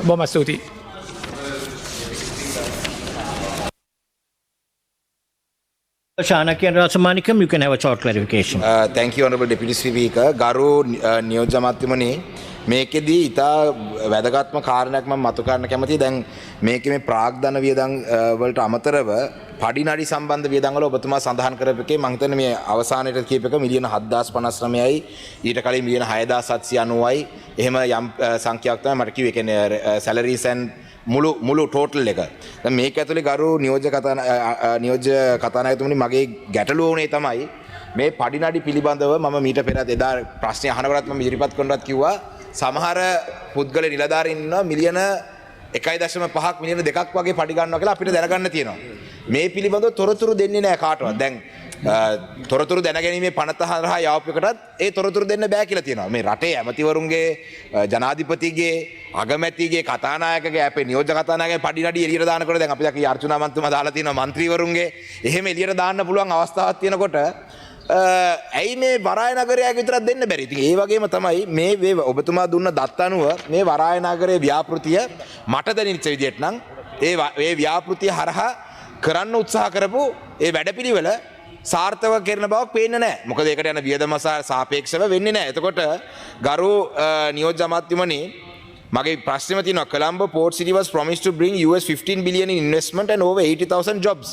බොහොම ස්තුතියි. Chanakya and Rasamanikam, you can have a short clarification. Thank you, Honorable Deputy Speaker. ගරු නියෝජ්‍ය අමාත්‍යමනි, මේකෙදී ඉතා වැදගත්ම කාරණයක් මම මතු කරන්න කැමතියි. දැන් මේකේ මේ ප්‍රාග්ධන වියදම් වලට අමතරව පඩිනඩි සම්බන්ධ වියදම් වල ඔබතුමා සඳහන් කරපු එකේ මම හිතන්නේ මේ අවසානයේට කියප එක මිලියන 7059යි ඊට කලින් මිලියන 6790යි එහෙම යම් සංඛ්‍යාවක් තමයි මට කිව්වේ. ඒ කියන්නේ salaries and මුළු ටෝටල් එක. දැන් මේක ඇතුලේ ගරු නියෝජ්‍ය කතානායකතුමනි මගේ ගැටලුව උනේ තමයි මේ පඩිනඩි පිළිබඳව මම මීට පෙර එදා ප්‍රශ්නය අහනකොටත් මම ඉදිරිපත් කරනවත් කිව්වා සමහර පුද්ගල නිලධාරීන් ඉන්නවා මිලියන 1.5ක් මිලියන 2ක් වගේ පඩි ගන්නවා කියලා අපිට දැනගන්න තියෙනවා. මේ පිළිබඳව තොරතුරු දෙන්නේ නැහැ කාටවත්. දැන් තොරතුරු දැනගැනීමේ පනත හරහා යවපු එකටත් ඒ තොරතුරු දෙන්න බෑ කියලා තියෙනවා. මේ රටේ ඇමතිවරුන්ගේ ජනාධිපතිගේ අගමැතිගේ කතානායකගේ අපේ නියෝජ්‍ය කතානායකගේ පඩි නඩි එළියට දානකොට දැන් අපි දැක්ක අර්චනා මන්ත්‍රීතුමා දාලා තියෙනවා മന്ത്രിවරුන්ගේ එහෙම එළියට දාන්න පුළුවන් අවස්ථාවක් තියෙනකොට ඇයි මේ වරාය නගරයක් විතරක් දෙන්න බැරි? ඉතින් ඒ වගේම තමයි මේ ඔබතුමා දුන්න දත් අනුව මේ වරාය නගරයේ ව්‍යාපෘතිය මට දැනෙච්ච විදිහට නම් ඒ ව්‍යාපෘතිය හරහා කරන්න උත්සාහ කරපු ඒ වැඩපිළිවෙල සාර්ථක කරන බවක් පේන්නේ නැහැ. මොකද ඒකට යන වියදම සාපේක්ෂව වෙන්නේ නැහැ. එතකොට ගරු නියෝජ්‍ය අමාත්‍යමනි මගේ ප්‍රශ්නෙම තියෙනවා Colombo Port City was promised to bring US 15 billion in investment and over 80,000 jobs.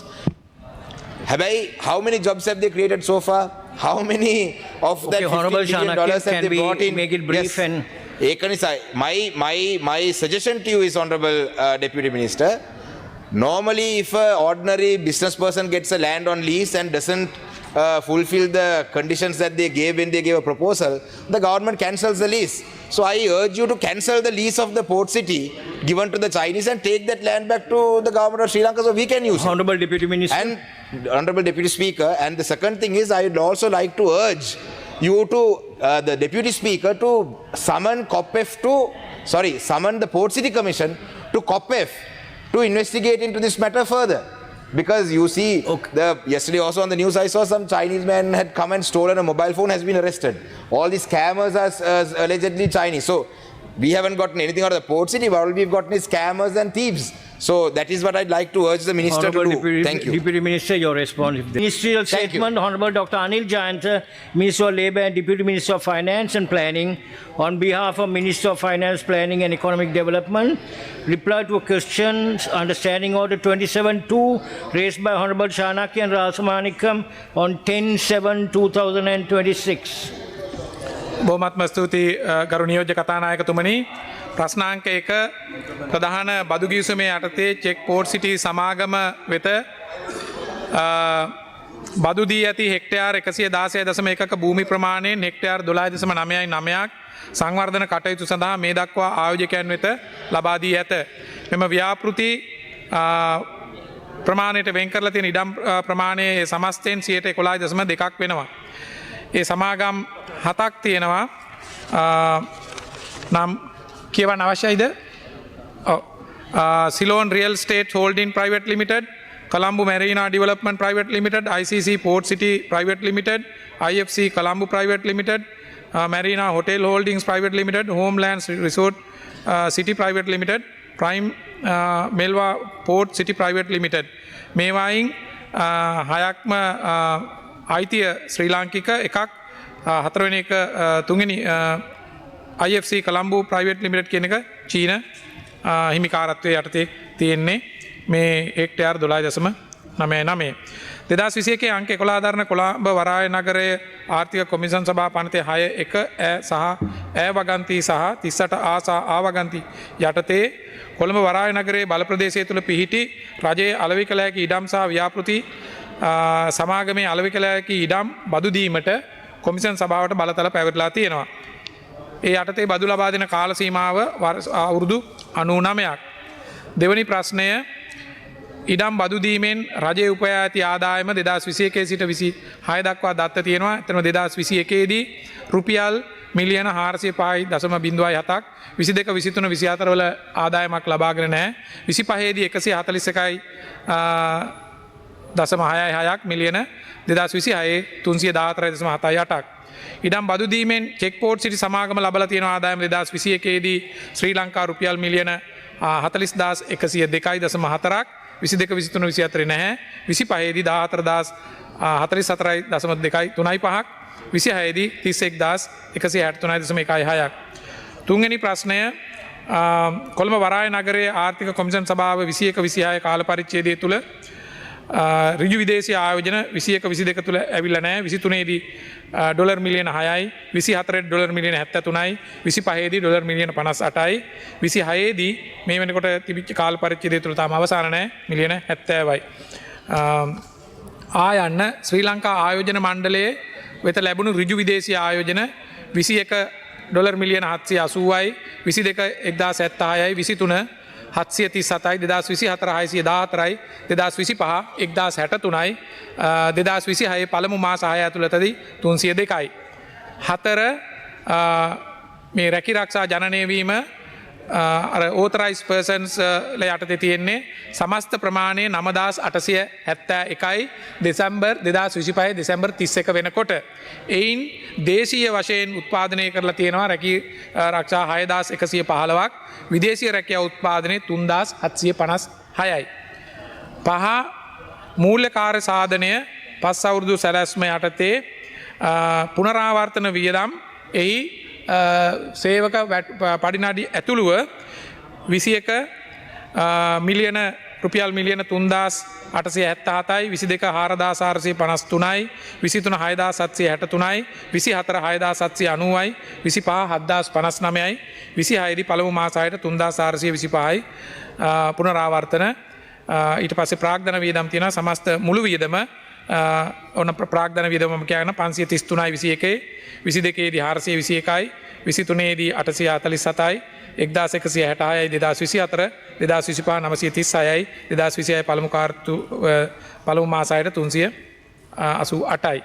Habai, how many jobs have they created so far? How many of that $15 billion have they brought in? Make it brief and my suggestion to you is, Honorable Deputy Minister, normally if an ordinary business person gets a land on lease and doesn't fulfill the conditions that they gave when they gave a proposal, the government cancels the lease. So I urge you to cancel the lease of the port city given to the Chinese and take that land back to the government of Sri Lanka so we can use it. Honorable Deputy Minister. And Honorable Deputy Speaker, and the second thing is I would also like to urge you to, the Deputy Speaker, to summon the Port City Commission to COPF to investigate into this matter further. Because you see, yesterday also on the news I saw some Chinese man had come and stolen a mobile phone, has been arrested. All these scammers are allegedly Chinese. So we haven't gotten anything out of the port city, but all we've gotten is scammers and thieves. So that is what I'd like to urge the minister to do. Thank you. Deputy Minister, your response. Ministerial statement, Honorable Dr. Anil Jayanta, Minister of Labour and Deputy Minister of Finance and Planning, on behalf of Minister of Finance, Planning and Economic Development, reply to a question under Standing Order 27-2 raised by Honorable Chanakya and Rasamanikam on 10/7/2026. බොහොමත්ම ස්තුතියි ගරු නියෝජ්‍ය කතානායකතුමනි. ප්‍රශ්නාංක 1 ප්‍රධාන බදු ගිවිසුමේ යටතේ check port සිටි සමාගම වෙත බදු දී ඇති හෙක්ටයාර් 116.1ක භූමි ප්‍රමාණයෙන් හෙක්ටයාර් 12.999ක් සංවර්ධන කටයුතු සඳහා මේ දක්වා ආයෝජකයන් වෙත ලබා දී ඇත. මෙම ව්‍යාපෘති ප්‍රමාණයට වෙන් කරලා තියෙන ඉඩම් ප්‍රමාණයේ සමස්තයෙන් 11.2ක් වෙනවා. ඒ සමාගම් 7ක් තියෙනවා. නම් කියවන්න අවශ්‍යයිද? Ceylon Real Estate Holding Private Limited, Colombo Marina Development Private Limited, ICC Port City Private Limited, IFC Colombo Private Limited, Marina Hotel Holdings Private Limited, Homelands Resort City Private Limited, Prime Melva Port City Private Limited. මේවායින් හයක්ම අයිතිය ශ්‍රී ලාංකික එකක්, හතරවෙනි එක තුන්වෙනි IFC Colombo Private Limited කියන එක චීන හිමිකාරත්වයේ යටතේ තියෙන්නේ. මේ හෙක්ටයාර් 12.99. 2021 අංක 11 ආධාරණ කොළඹ වරාය නගරයේ ආර්ථික කොමිසම් සභා පනතේ 6.1 ඈ සහ ඈ වගන්ති සහ 38 ආ සහ ආ වගන්ති යටතේ කොළඹ වරාය නගරයේ බල ප්‍රදේශය තුළ පිහිටි රජයේ අලෙවි කළ හැකි ඉඩම් සහ ව්‍යාපෘති සමාගමේ අලෙවි කළ හැකි ඉඩම් බදු දීමට කොමිසම් සභාවට බලතල පැවරලා තියෙනවා. ඒ යටතේ බදු ලබා දෙන කාල සීමාව අවුරුදු 99ක්. දෙවැනි ප්‍රශ්නය, ඉඩම් බදු දීමෙන් රජයේ උපයා ඇති ආදායම 2021 සිට 26 දක්වා දත්ත තියෙනවා. එතන 2021 දී රුපියල් මිලියන 405.07ක් 22 23 24 වල ආදායමක් ලබාගෙන නැහැ. 25 දී 141.6ක් මිලියන 2026 314.78ක්. ඉඩම් බදු දීමෙන් චෙක් පෝර්ට් සිටි සමාගම ලබලා තියෙන ආදායම 2021 දී ශ්‍රී ලංකා රුපියල් මිලියන 40,102.4ක් 22 23 24 නැහැ 25දී 14,044.2.35ක් 26දී 31,163.1.6ක් තුන්වෙනි ප්‍රශ්නය කොළඹ වරාය නගරයේ ආර්ථික කොමිෂන් සභාව 21 26 කාල පරිච්ඡේදය තුළ ඍජු විදේශී ආයෝජන 21 22 තුළ ඇවිල්ලා නැහැ 23 දී ඩොලර් මිලියන 6යි 24 ඩොලර් මිලියන 73යි 25 දී ඩොලර් මිලියන 58යි 26 දී මේ වෙනකොට තිබිච්ච කාල පරිච්ඡේදය තුළ තාම අවසාන නැහැ මිලියන 70යි ආයන්න ශ්‍රී ලංකා ආයෝජන මණ්ඩලයේ වෙත ලැබුණු ඍජු විදේශී ආයෝජන 21 ඩොලර් මිලියන 780යි 22 1076යි 23 737යි 2024 614යි 2025 1063යි 2026 පළමු මාස 6 ඇතුළතදී 302යි 4 මේ රැකී ආරක්ෂා ජනනය වීම අර authorized persons ල යටතේ තියෙන්නේ සමස්ත ප්‍රමාණය 9871යි දෙසැම්බර් 2025 දෙසැම්බර් 31 වෙනකොට එයින් දේශීය වශයෙන් උත්පාදනය කරලා තියෙනවා රැකී ආරක්ෂා 6115ක් විදේශීය රැකියාව උත්පාදනය 3756යි. 5 මූල්‍ය කාර්ය සාධනය පස් අවුරුදු සැලැස්ම යටතේ පුනරාවර්තන වියදම් එහි සේවක පඩිනඩි ඇතුළුව 21 මිලියන රුපියල් මිලියන 3,877යි 22 4,453යි 23 6,763යි 24 6,790යි 25 7,059යි 26 දී පළමු මාස 6ට 3,425යි පුනරාවර්තන ඊට පස්සේ ප්‍රාග්ධන වියදම් තියෙනවා සමස්ත මුළු වියදම ඔන්න ප්‍රාග්ධන වියදම කියන 533යි 21 22 දී 421යි 23 දී 847යි 1166යි 2024 2025 936යි 2026 පළමු කාර්තු පළමු මාසයට 388යි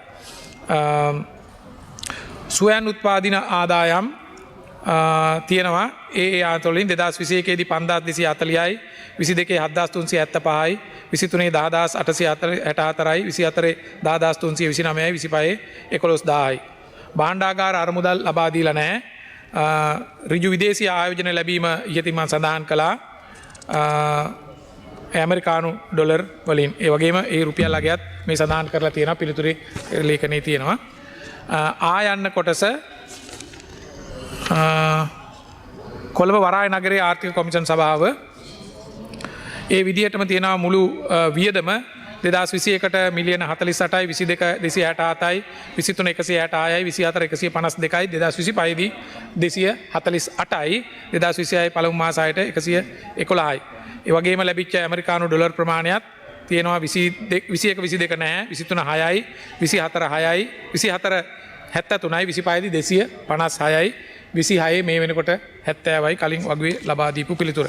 ස්වයන් උත්පාදින ආදායම් තියෙනවා ඒ ආතොලින් 2021 දී 5240යි 22 7375යි 23 10864යි 24 10329යි 25 11000යි භාණ්ඩාගාර අරමුදල් ලබා දීලා නැහැ ඍජු විදේශී ආයෝජන ලැබීම ඉහතින් මම සඳහන් කළා ඇමරිකානු ඩොලර් වලින් ඒ වගේම ඒ රුපියල් අගයත් මේ සඳහන් කරලා තියෙනවා පිළිතුරේ ලේඛනයේ තියෙනවා ආයන්න කොටස කොළඹ වරාය නගරයේ ආර්ථික කොමිෂන් සභාව ඒ විදිහටම තියෙනවා මුළු වියදම 2021ට මිලියන 48යි 22 267යි 23 166යි 24 152යි 2025 දී 248යි 2026 පළමු මාස 6ට 111යි. ඒ වගේම ලැබිච්ච ඇමරිකානු ඩොලර් ප්‍රමාණයත් තියෙනවා 21 22 නැහැ 23 6යි 24 6යි 24 73යි 25 දී 256යි 26 මේ වෙනකොට 70යි කලින් වගේ ලබා දීපු පිළිතුර.